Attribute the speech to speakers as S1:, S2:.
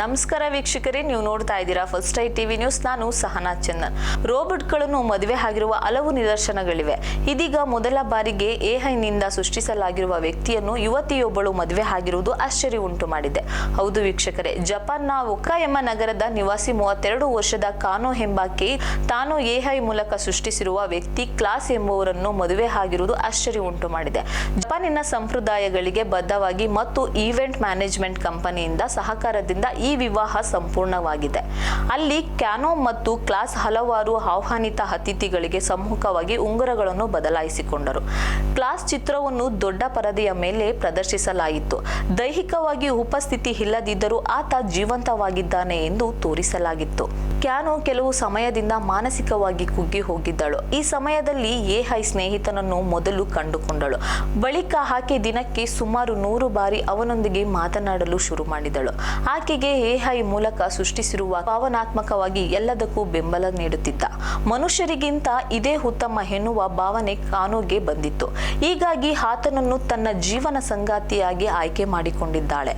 S1: ನಮಸ್ಕಾರ ವೀಕ್ಷಕರೇ, ನೀವು ನೋಡ್ತಾ ಇದ್ದೀರಾ ಫಸ್ಟ್ ಐ ಟಿವಿ ನ್ಯೂಸ್. ನಾನು ಸಹನಾ ಚಂದನ್. ರೋಬೋಟ್ಗಳನ್ನು ಮದುವೆ ಆಗಿರುವ ಹಲವು ನಿದರ್ಶನಗಳಿವೆ. ಇದೀಗ ಮೊದಲ ಬಾರಿಗೆ ಎಐನಿಂದ ಸೃಷ್ಟಿಸಲಾಗಿರುವ ವ್ಯಕ್ತಿಯನ್ನು ಯುವತಿಯೊಬ್ಬಳು ಮದುವೆ ಆಗಿರುವುದು ಆಶ್ಚರ್ಯ ಉಂಟು ಮಾಡಿದೆ. ಹೌದು ವೀಕ್ಷಕರೇ, ಜಪಾನ್ನ ಒಕಾಯಮ ನಗರದ ನಿವಾಸಿ 32 ವರ್ಷದ ಕಾನೋ ಎಂಬಾಕೆ ತಾನು ಎಐ ಮೂಲಕ ಸೃಷ್ಟಿಸಿರುವ ವ್ಯಕ್ತಿ ಕ್ಲಾಸ್ ಎಂಬುವರನ್ನು ಮದುವೆ ಆಗಿರುವುದು ಆಶ್ಚರ್ಯ ಉಂಟು ಮಾಡಿದೆ. ಜಪಾನಿನ ಸಂಪ್ರದಾಯಗಳಿಗೆ ಬದ್ಧವಾಗಿ ಮತ್ತು ಈವೆಂಟ್ ಮ್ಯಾನೇಜ್ಮೆಂಟ್ ಕಂಪನಿಯಿಂದ ಸಹಕಾರದಿಂದ ಈ ವಿವಾಹ ಸಂಪೂರ್ಣವಾಗಿದೆ. ಅಲ್ಲಿ ಕ್ಯಾನೋ ಮತ್ತು ಕ್ಲಾಸ್ ಹಲವಾರು ಆಹ್ವಾನಿತ ಅತಿಥಿಗಳಿಗೆ ಸಮ್ಮುಖವಾಗಿ ಉಂಗುರಗಳನ್ನು ಬದಲಾಯಿಸಿಕೊಂಡರು. ಕ್ಲಾಸ್ ಚಿತ್ರವನ್ನು ದೊಡ್ಡ ಪರದೆಯ ಮೇಲೆ ಪ್ರದರ್ಶಿಸಲಾಯಿತು. ದೈಹಿಕವಾಗಿ ಉಪಸ್ಥಿತಿ ಇಲ್ಲದಿದ್ದರೂ ಆತ ಜೀವಂತವಾಗಿದ್ದಾನೆ ಎಂದು ತೋರಿಸಲಾಗಿತ್ತು. ಕ್ಯಾನೋ ಕೆಲವು ಸಮಯದಿಂದ ಮಾನಸಿಕವಾಗಿ ಕುಗ್ಗಿ ಹೋಗಿದ್ದಳು. ಈ ಸಮಯದಲ್ಲಿ ಎಐ ಸ್ನೇಹಿತನನ್ನು ಮೊದಲು ಕಂಡುಕೊಂಡಳು. ಬಳಿಕ ಆಕೆ ದಿನಕ್ಕೆ ಸುಮಾರು 100 ಬಾರಿ ಅವನೊಂದಿಗೆ ಮಾತನಾಡಲು ಶುರು ಮಾಡಿದಳು. ಆಕೆಗೆ ಎಐ ಮೂಲಕ ಸೃಷ್ಟಿಸಿರುವ ಭಾವನಾತ್ಮಕವಾಗಿ ಎಲ್ಲದಕ್ಕೂ ಬೆಂಬಲ ನೀಡುತ್ತಿದ್ದ ಮನುಷ್ಯರಿಗಿಂತ ಇದೇ ಉತ್ತಮ ಎನ್ನುವ ಭಾವನೆ ಕಾನೋಗೆ ಬಂದಿತ್ತು. ಹೀಗಾಗಿ ಆತನನ್ನು ತನ್ನ ಜೀವನ ಸಂಗಾತಿಯಾಗಿ ಆಯ್ಕೆ ಮಾಡಿಕೊಂಡಿದ್ದಾಳೆ.